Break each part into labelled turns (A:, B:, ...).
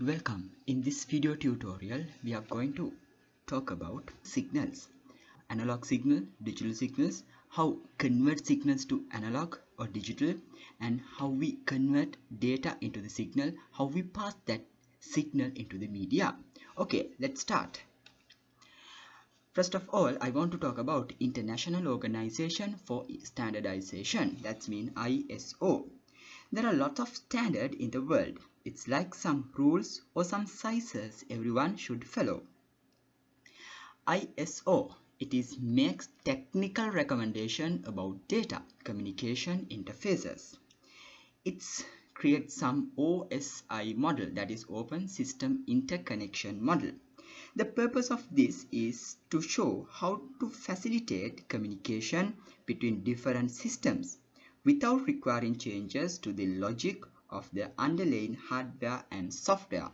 A: Welcome. In this video tutorial, we are going to talk about signals, analog signal, digital signals, how convert signals to analog or digital, and how we convert data into the signal, how we pass that signal into the media. Okay, let's start. First of all, I want to talk about International Organization for Standardization, that's mean ISO. There are lots of standards in the world. It's like some rules or some sizes everyone should follow. ISO, makes technical recommendation about data communication interfaces. It creates some OSI model, that is Open System Interconnection Model. The purpose of this is to show how to facilitate communication between different systems without requiring changes to the logic of the underlying hardware and software.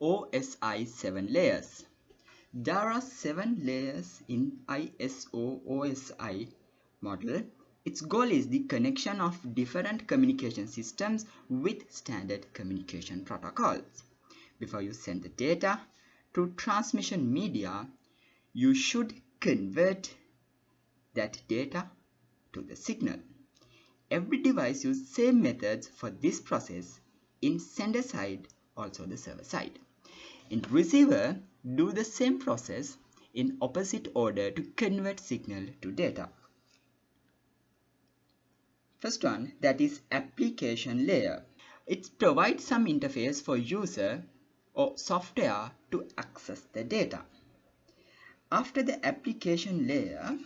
A: OSI 7 layers. There are 7 layers in ISO-OSI model. Its goal is the connection of different communication systems with standard communication protocols. Before you send the data to transmission media, you should convert that data to the signal. Every device uses same methods for this process in sender side, also the server side. In receiver, do the same process in opposite order to convert signal to data. First one, that is application layer. It provides some interface for user or software to access the data. After the application layer,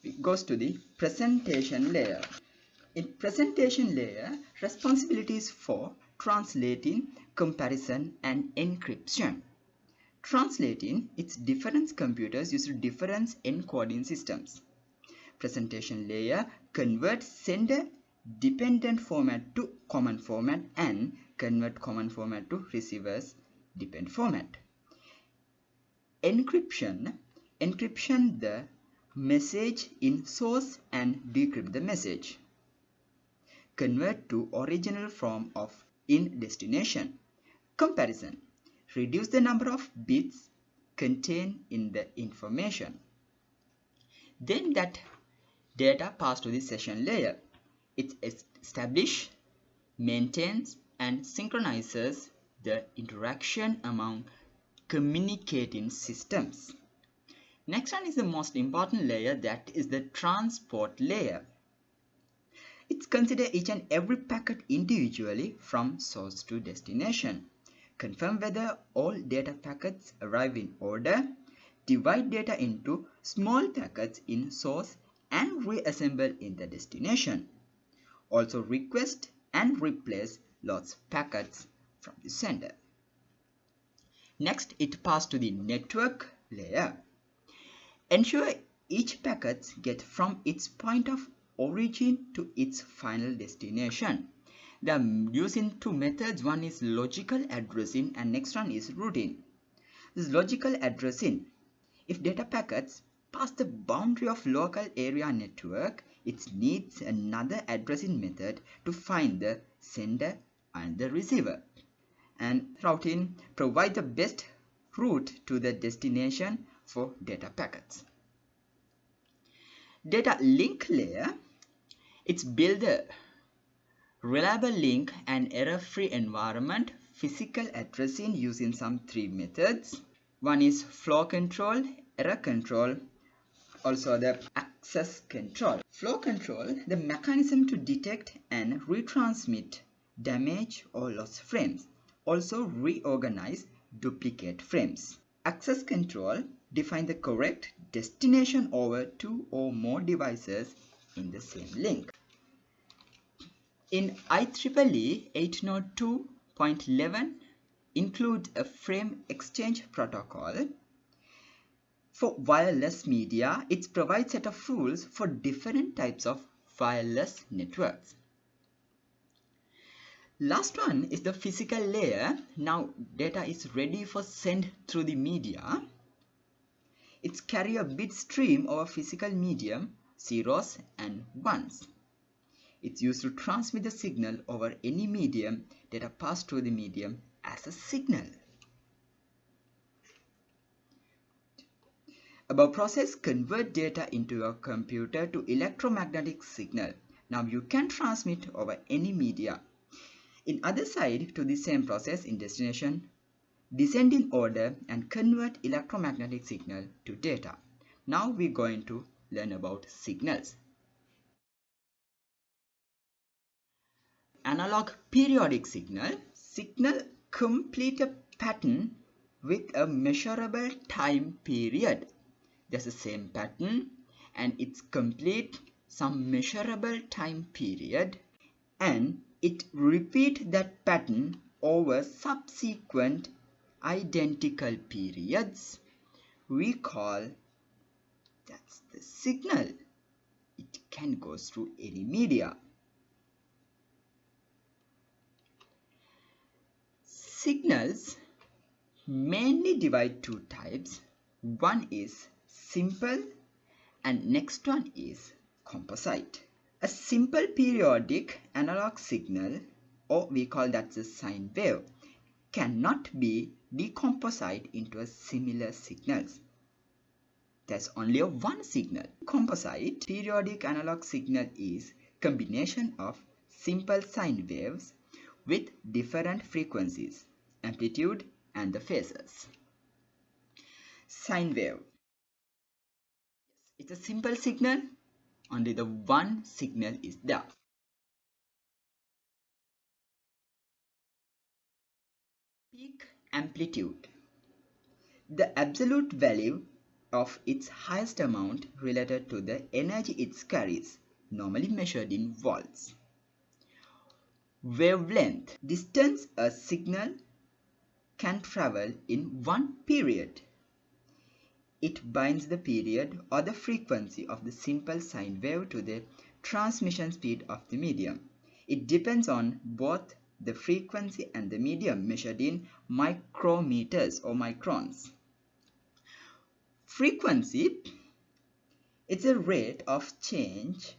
A: it goes to the presentation layer. In presentation layer, responsibilities for translating, comparison, and encryption. Translating, its different computers use different encoding systems. Presentation layer converts sender dependent format to common format and convert common format to receiver's dependent format. Encryption the message in source and decrypt the message. Convert to original form of in destination. Comparison, reduce the number of bits contained in the information. Then that data passed to the session layer. It establishes, maintains, and synchronizes the interaction among communicating systems. Next one is the most important layer, that is the transport layer. It considers each and every packet individually from source to destination. Confirm whether all data packets arrive in order. Divide data into small packets in source and reassemble in the destination. Also request and replace lots of packets from the sender. Next, it passes to the network layer. Ensure each packet gets from its point of origin to its final destination. They are using two methods. One is logical addressing and next one is routing. This logical addressing, if data packets pass the boundary of local area network, it needs another addressing method to find the sender and the receiver. And routing provides the best route to the destination for data packets. Data link layer, it's build a reliable link and error-free environment. Physical addressing using some 3 methods. One is flow control, error control, also the access control. Flow control, the mechanism to detect and retransmit damage or lost frames. Also reorganize duplicate frames. Access control, define the correct destination over 2 or more devices in the same link. In IEEE 802.11 include a frame exchange protocol. For wireless media, it provides a set of rules for different types of wireless networks. Last one is the physical layer. Now data is ready for send through the media. It carries a bit stream over physical medium, zeros and ones. It's used to transmit the signal over any medium. Data passed through the medium as a signal. Above process convert data into your computer to electromagnetic signal. Now you can transmit over any media. In other side to the same process in destination, descend in order and convert electromagnetic signal to data. Now we're going to learn about signals. Analog periodic signal. Signal complete a pattern with a measurable time period. There's the same pattern and it's complete some measurable time period, and it repeat that pattern over subsequent identical periods. We call that's the signal. It can go through any media. Signals mainly divide two types. One is simple and next one is composite. A simple periodic analog signal, or we call that the sine wave, cannot be decomposite into a similar signals. There's only one signal. Composite periodic analog signal is combination of simple sine waves with different frequencies, amplitude and the phases. Sine wave. It's a simple signal, only the one signal is there. Peak amplitude. The absolute value of its highest amount related to the energy it carries, normally measured in volts. Wavelength. Distance a signal can travel in one period. It binds the period or the frequency of the simple sine wave to the transmission speed of the medium. It depends on both the frequency and the medium, measured in micrometers or microns. Frequency, it's a rate of change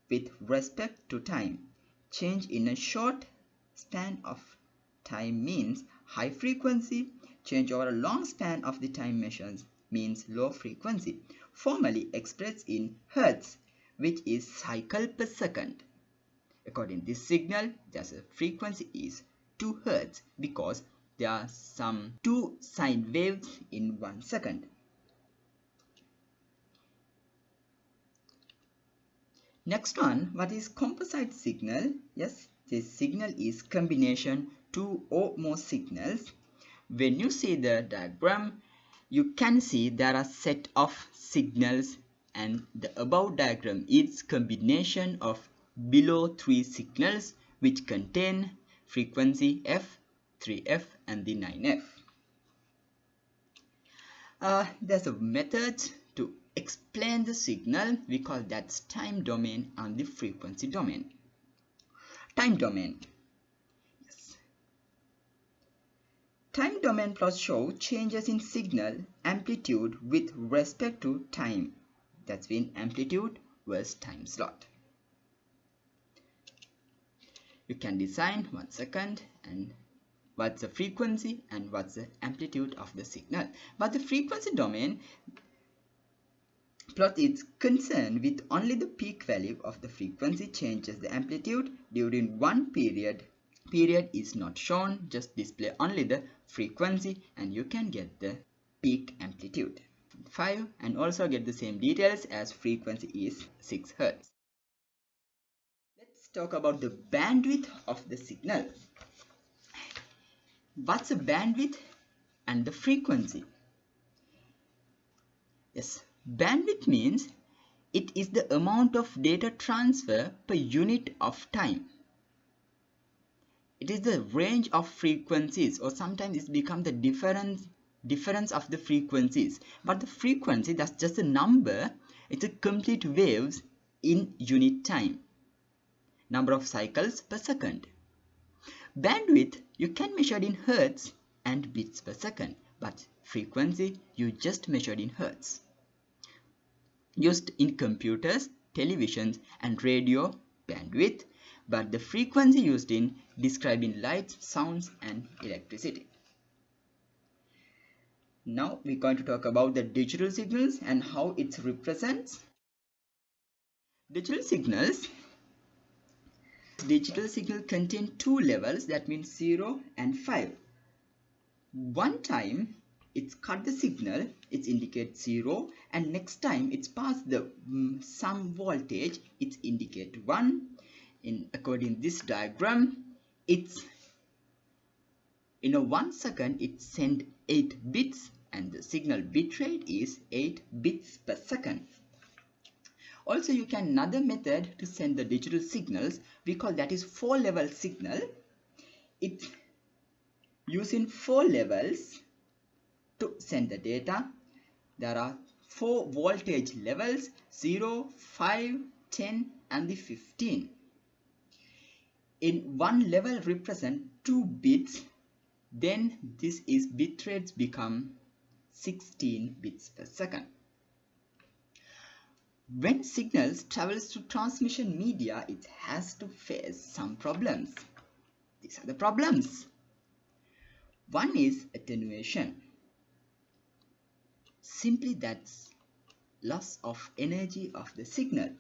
A: with respect to time. Change in a short span of time means high frequency. Change over a long span of the time measures means low frequency, formally expressed in hertz, which is cycle per second. According to this signal, the frequency is 2 hertz because there are some 2 sine waves in 1 second. Next one, what is composite signal? Yes, this signal is combination 2 or more signals. When you see the diagram, you can see there are set of signals, and the above diagram is combination of below 3 signals which contain frequency f, 3f and the 9f. There's a method to explain the signal. We call that time domain and the frequency domain. Time domain. Time domain plots show changes in signal amplitude with respect to time. That's been amplitude versus time slot. You can design 1 second and what's the frequency and what's the amplitude of the signal. But the frequency domain plot is concerned with only the peak value of the frequency changes the amplitude during one period. Period is not shown, just display only the frequency and you can get the peak amplitude 5 and also get the same details as frequency is 6 Hz. Let's talk about the bandwidth of the signal. What's the bandwidth and the frequency? Yes, bandwidth means it is the amount of data transfer per unit of time. It is the range of frequencies, or sometimes it's become the difference of the frequencies. But the frequency, that's just a number. It's a complete waves in unit time. Number of cycles per second. Bandwidth, you can measure in hertz and bits per second. But frequency, you just measured in hertz. Used in computers, televisions and radio bandwidth. but the frequency used in describing lights, sounds, and electricity. Now we're going to talk about the digital signals and how it represents. Digital signal contain two levels, that means 0 and 5. One time it's cut the signal, it indicates 0, and next time it's passed the some voltage, it indicates 1. According to this diagram, it's in a 1 second it send 8 bits and the signal bit rate is 8 bits per second. Also, you can another method to send the digital signals, we call that is 4-level signal. It's using 4 levels to send the data. There are 4 voltage levels, 0, 5, 10 and the 15. In one level represent 2 bits, then this is bit rates become 16 bits per second. When signals travels to transmission media, it has to face some problems. These are the problems. One is attenuation. Simply that's loss of energy of the signal.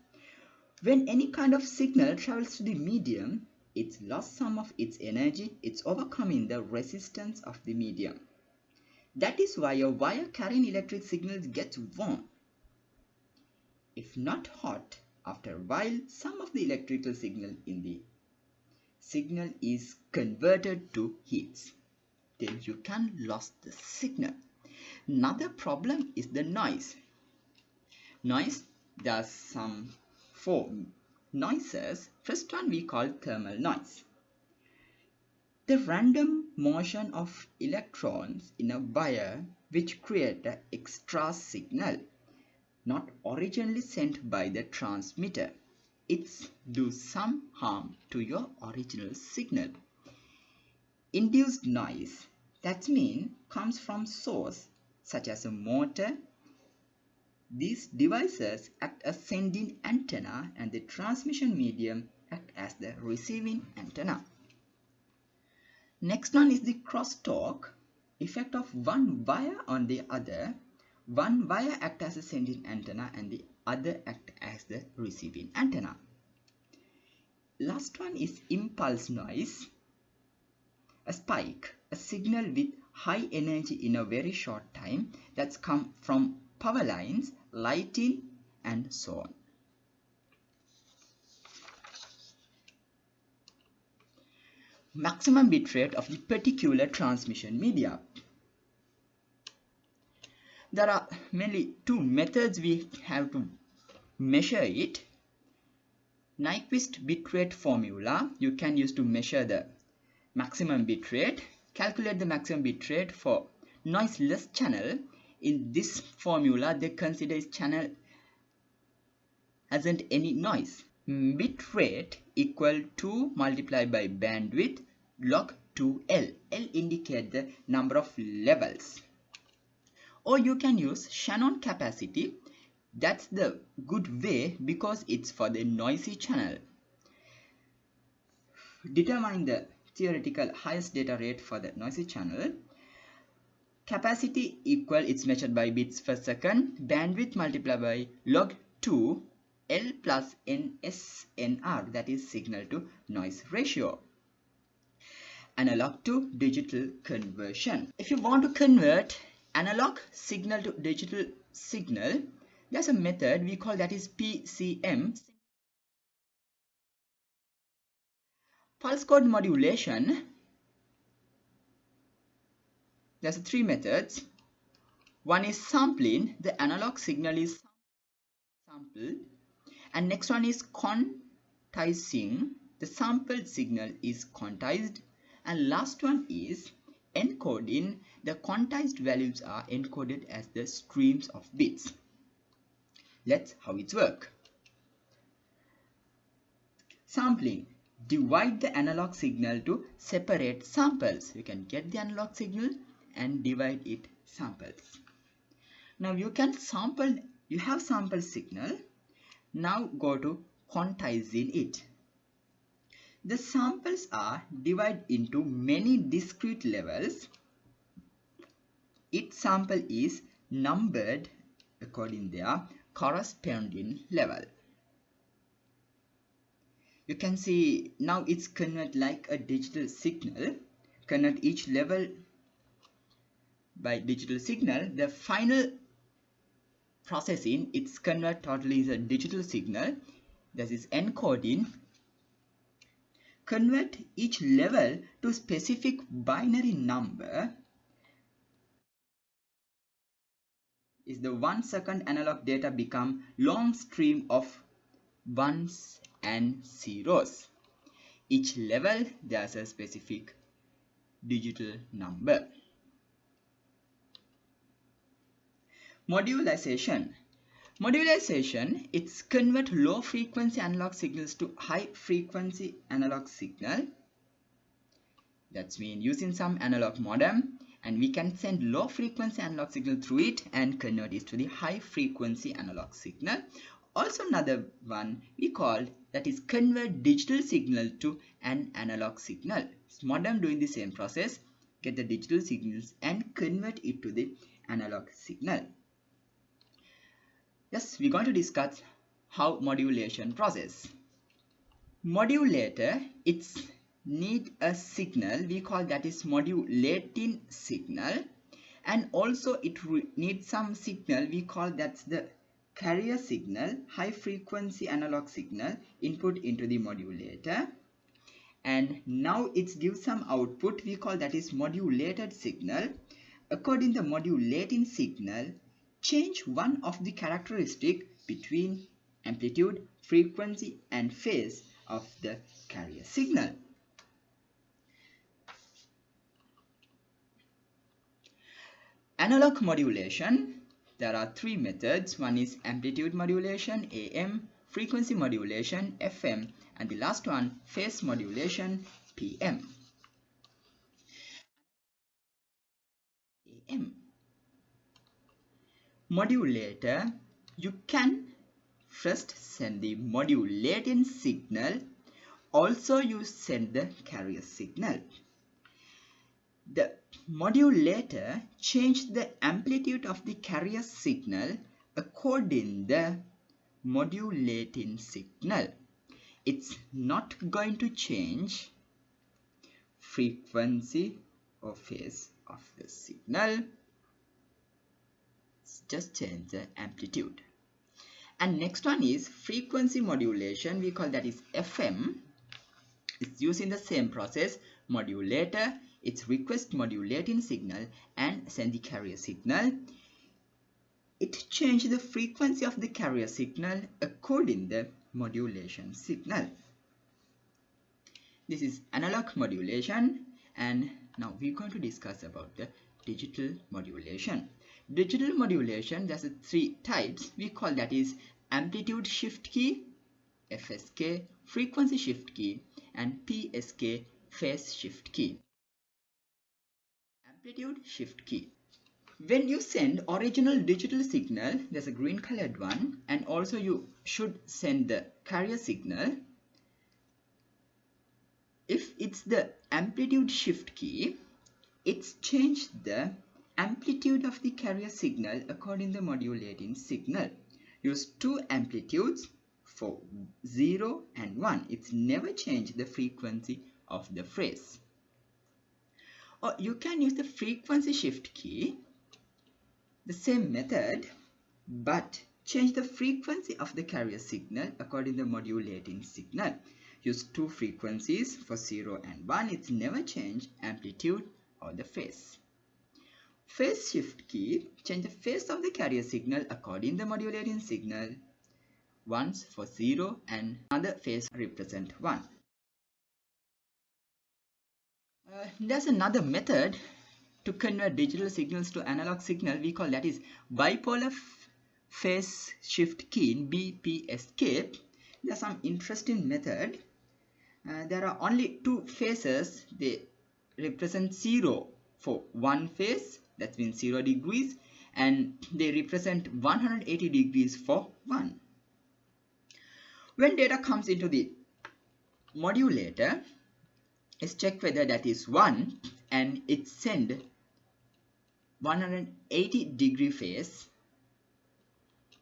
A: When any kind of signal travels to the medium, it's lost some of its energy, it's overcoming the resistance of the medium. That is why a wire carrying electric signals gets warm. If not hot, after a while, some of the electrical signal in the signal is converted to heat. Then you can lose the signal. Another problem is the noise. Noise, there's some 4 noises. First one we call thermal noise. The random motion of electrons in a wire which create an extra signal, not originally sent by the transmitter. It's do some harm to your original signal. Induced noise, that means comes from source such as a motor. These devices act as sending antenna and the transmission medium act as the receiving antenna. Next one is the crosstalk, effect of one wire on the other. One wire acts as a sending antenna and the other acts as the receiving antenna. Last one is impulse noise, a spike, a signal with high energy in a very short time that's come from power lines, lighting and so on. Maximum bit rate of the particular transmission media. There are mainly 2 methods we have to measure it. Nyquist bitrate formula you can use to measure the maximum bitrate. Calculate the maximum bitrate for noiseless channel. In this formula they consider its channel hasn't any noise. Bitrate equal to multiplied by bandwidth log 2L. L indicate the number of levels. Or you can use Shannon Capacity. That's the good way because it's for the noisy channel. Determine the theoretical highest data rate for the noisy channel. Capacity equal, it's measured by bits per second. Bandwidth multiplied by log 2 L plus NSNR, that is signal to noise ratio. Analog to digital conversion. If you want to convert analog signal to digital signal, there's a method we call that is PCM. Pulse code modulation. There's 3 methods. One is sampling. The analog signal is sampled. And next one is quantizing. The sampled signal is quantized. And last one is encoding. The quantized values are encoded as the streams of bits. Let's how it works. Sampling. Divide the analog signal to separate samples. You can get the analog signal and divide it samples. Now you can sample, you have sample signal. Now go to quantizing it. The samples are divided into many discrete levels. Each sample is numbered according to their corresponding level. You can see now it's convert like a digital signal. Convert each level by digital signal. The final processing, it's convert totally is a digital signal. That is encoding. Convert each level to specific binary number. Is the 1 second analog data become long stream of ones and zeros. Each level there's a specific digital number. Modulation. Modulation, it's convert low frequency analog signals to high frequency analog signal. That's mean using some analog modem, and we can send low frequency analog signal through it and convert it to the high frequency analog signal. Also another one we call that is convert digital signal to an analog signal. It's modem doing the same process, get the digital signals and convert it to the analog signal. Yes, we're going to discuss how modulation process. Modulator, it's need a signal, we call that is modulating signal, and also it needs some signal, we call that's the carrier signal, high frequency analog signal input into the modulator, and now it gives some output, we call that is modulated signal. According to the modulating signal, change one of the characteristic between amplitude, frequency and phase of the carrier signal. Analog modulation, there are three methods. One is amplitude modulation, AM, frequency modulation, FM, and the last one, phase modulation, PM. AM. Modulator, you can first send the modulating signal, also you send the carrier signal. The modulator change the amplitude of the carrier signal according to the modulating signal. It's not going to change frequency or phase of the signal. It's just change the amplitude. And next one is frequency modulation. We call that is FM. It's using the same process. Modulator, it's request modulating signal and send the carrier signal. It changes the frequency of the carrier signal according to the modulation signal. This is analog modulation, and now we're going to discuss about the digital modulation. Digital modulation, there's three types. We call that is amplitude shift key, FSK, frequency shift key, and PSK, phase shift key. Amplitude shift key. When you send original digital signal, there's a green colored one, and also you should send the carrier signal. If it's the amplitude shift key, it's changed the amplitude of the carrier signal according to the modulating signal. Use two amplitudes for 0 and 1. It's never changed the frequency of the phrase. Or you can use the frequency shift key, the same method, but change the frequency of the carrier signal according to the modulating signal. Use two frequencies for 0 and 1. It's never changed amplitude or the phase. Phase shift key, change the phase of the carrier signal according to the modulating signal. Once for 0 and another phase represent 1. There's another method to convert digital signals to analog signal. We call that is bipolar phase shift key in BPSK. There's some interesting method. There are only two phases. They represent 0 for one phase, that means 0 degrees, and they represent 180 degrees for one. When data comes into the modulator is check whether that is 1 and it send 180-degree phase.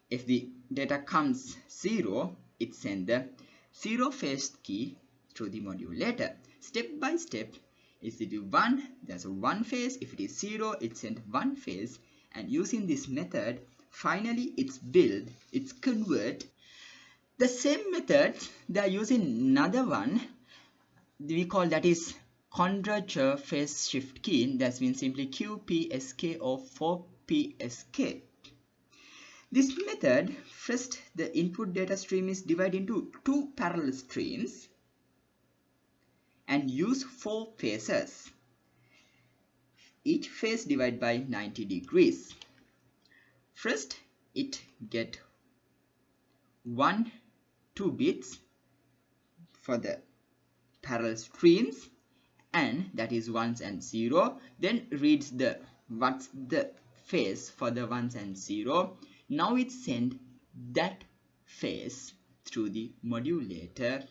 A: If the data comes 0, it send the 0 phase key through the modulator. Step by step, if it is 1, there's a 1 phase. If it is 0, it send 1 phase. And using this method, finally it's convert. The same method, they are using another one. We call that is Quadrature phase shift key. That means simply QPSK or 4PSK. This method, first the input data stream is divided into 2 parallel streams and use 4 phases. Each phase divided by 90 degrees. First, it get 2 bits for the parallel streams, and that is 1s and 0. Then reads what's the phase for the 1s and 0. Now it send that phase through the modulator.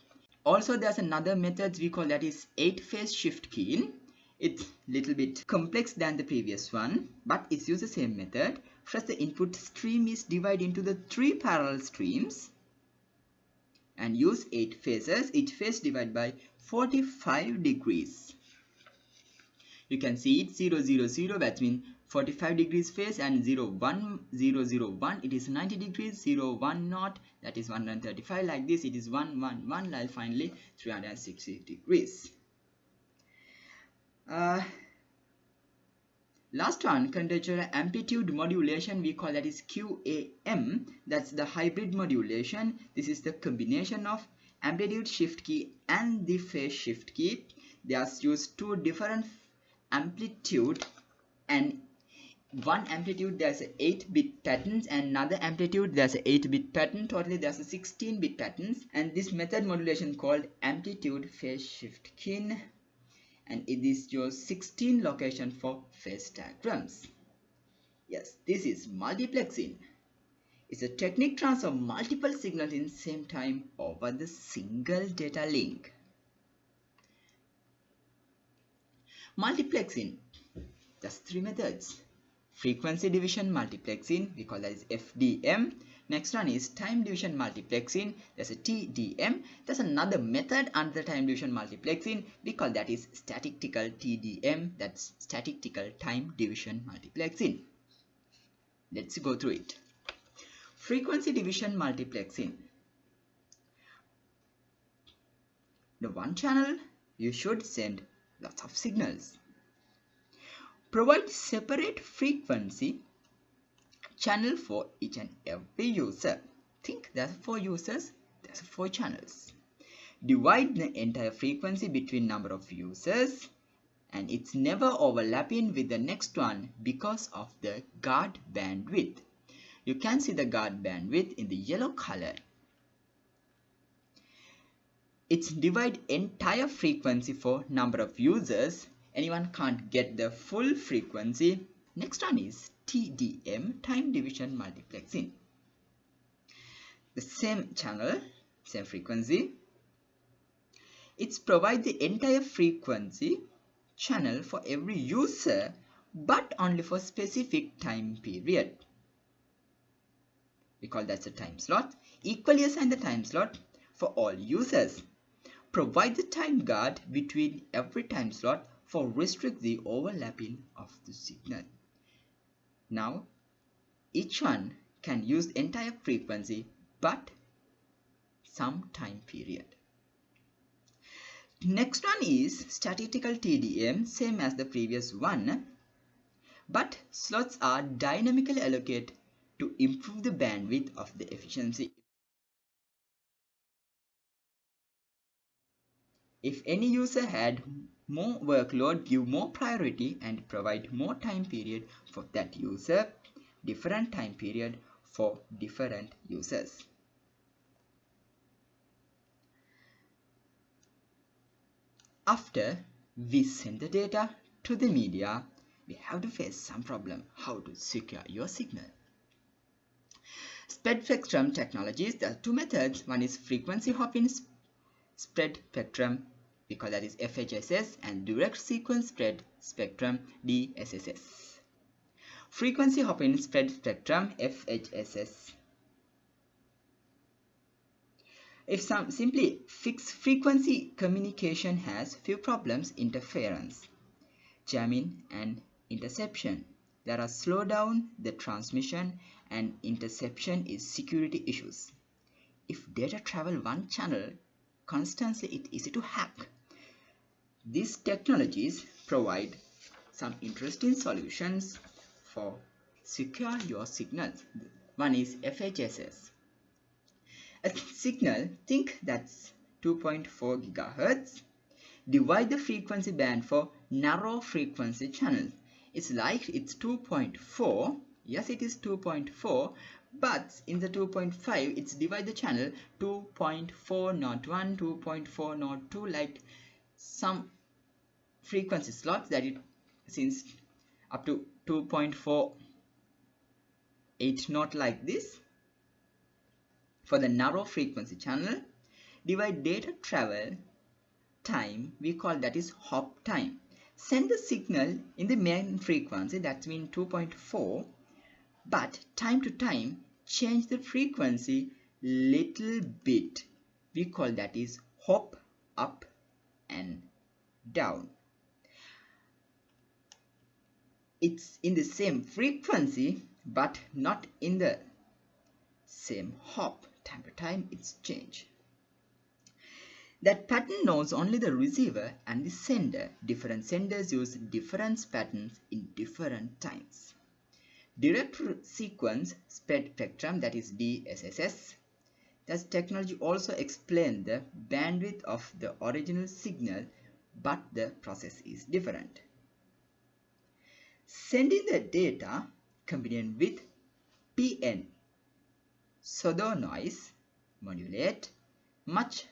A: Also, there's another method we call that is 8-phase shift key. It's little bit complex than the previous one, but it's used the same method. First, the input stream is divided into the 3 parallel streams and use 8 phases. Each phase divided by 45 degrees. You can see it 0, 0, 0, that means 45 degrees phase, and 0, 1, 0, 0, 1, it is 90 degrees, 0, 1, not, that is 135, like this, it is 1, 1, 1, like finally 360 degrees. Last one, Quadrature amplitude modulation, we call that is QAM. That's the hybrid modulation. This is the combination of amplitude shift key and the phase shift key. They are used 2 different amplitude, and one amplitude there's a 8-bit patterns, and another amplitude there's a 8-bit pattern. Totally there's a 16-bit patterns, and this method modulation called amplitude phase shift key, and it is your 16 location for phase diagrams. Yes, this is multiplexing. It's a technique transfer multiple signals in same time over the single data link. Multiplexing, just 3 methods. Frequency division multiplexing, we call that is FDM. Next one is time division multiplexing, that's a TDM. There's another method under the time division multiplexing, we call that is statistical TDM, that's statistical time division multiplexing. Let's go through it. Frequency division multiplexing. The one channel, you should send lots of signals. Provide separate frequency channel for each and every user. Think there's 4 users, there's 4 channels. Divide the entire frequency between number of users, and it's never overlapping with the next one because of the guard bandwidth. You can see the guard bandwidth in the yellow color. It's divide entire frequency for number of users. Anyone can't get the full frequency. Next one is TDM, time division multiplexing. The same channel, same frequency. It's provide the entire frequency channel for every user, but only for specific time period. We call that a time slot. Equally assign the time slot for all users. Provide the time guard between every time slot for restrict the overlapping of the signal. Now, each one can use the entire frequency but some time period. Next one is statistical TDM, same as the previous one, but slots are dynamically allocated to improve the bandwidth of the efficiency. If any user had more workload, give more priority and provide more time period for that user, different time period for different users. After we send the data to the media, we have to face some problem how to secure your signal. Spectrum technologies, there are 2 methods. One is frequency hopping spread spectrum, we call that is FHSS, and direct sequence spread spectrum, DSSS. Frequency hopping spread spectrum, FHSS. If some simply fixed frequency communication has few problems: interference, jamming, and interception. There are slow down the transmission, and interception is security issues. If data travel one channel constantly, it's easy to hack. These technologies provide some interesting solutions for secure your signals. One is FHSS. A signal, think that's 2.4 GHz. Divide the frequency band for narrow frequency channels. It's like it's 2.4. Yes, it is 2.4, but in the 2.5, it's divide the channel 2.401, 2.402, like some frequency slots that it since up to 2.48, not like this. For the narrow frequency channel, divide data travel time, we call that is hop time. Send the signal in the main frequency, that means 2.4, but time to time change the frequency little bit, we call that is hop up and down. It's in the same frequency but not in the same hop. Time to time it's change. That pattern knows only the receiver and the sender. Different senders use different patterns in different times. Direct sequence spread spectrum, that is DSSS. This technology also explains the bandwidth of the original signal, but the process is different. Sending the data combined with PN, pseudo noise, modulate much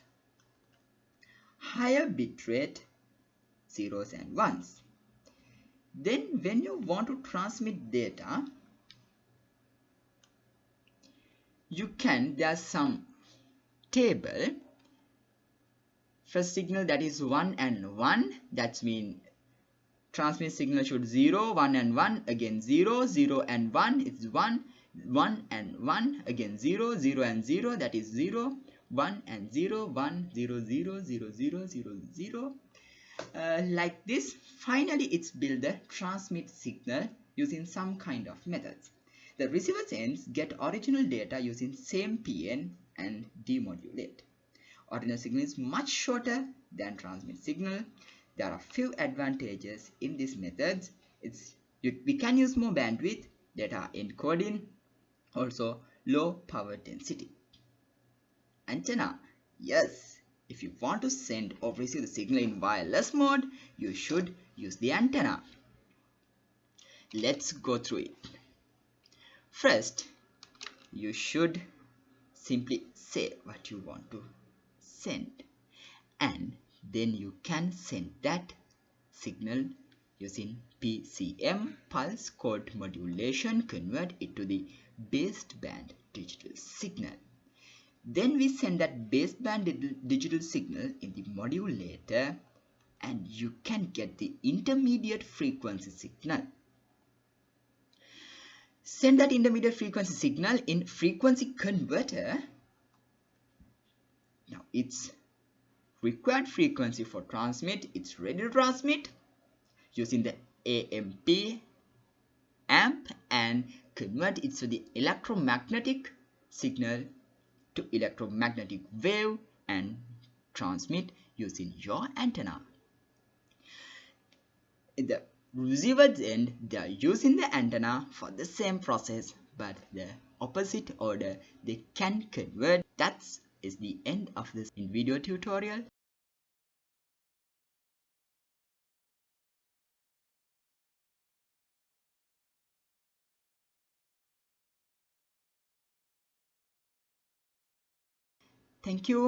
A: higher bit rate, zeros and ones. Then when you want to transmit data, you can, there's some table. First signal, that is 1 and 1, that means transmit signal should 0, 1 and 1, again 0, 0 and 1, it's 1, 1 and 1, again 0, 0 and 0, that is 0, 1 and 0, 1, 0, 0, 0, 0, 0, 0. Like this. Finally, it's build the transmit signal using some kind of methods. The receiver ends get original data using same PN and demodulate. Original signal is much shorter than transmit signal. There are few advantages in these methods. We can use more bandwidth, data encoding, also low power density. Antenna, yes. If you want to send or receive the signal in wireless mode, you should use the antenna. Let's go through it. First, you should simply say what you want to send, and then you can send that signal using PCM, pulse code modulation, convert it to the baseband digital signal. Then we send that baseband digital signal in the modulator, and you can get the intermediate frequency signal. Send that intermediate frequency signal in frequency converter. Now it's required frequency for transmit. It's ready to transmit using the amp and convert it to the electromagnetic signal to electromagnetic wave and transmit using your antenna. In the receiver's end, they are using the antenna for the same process, but the opposite order they can convert. That is the end of this video tutorial. Thank you.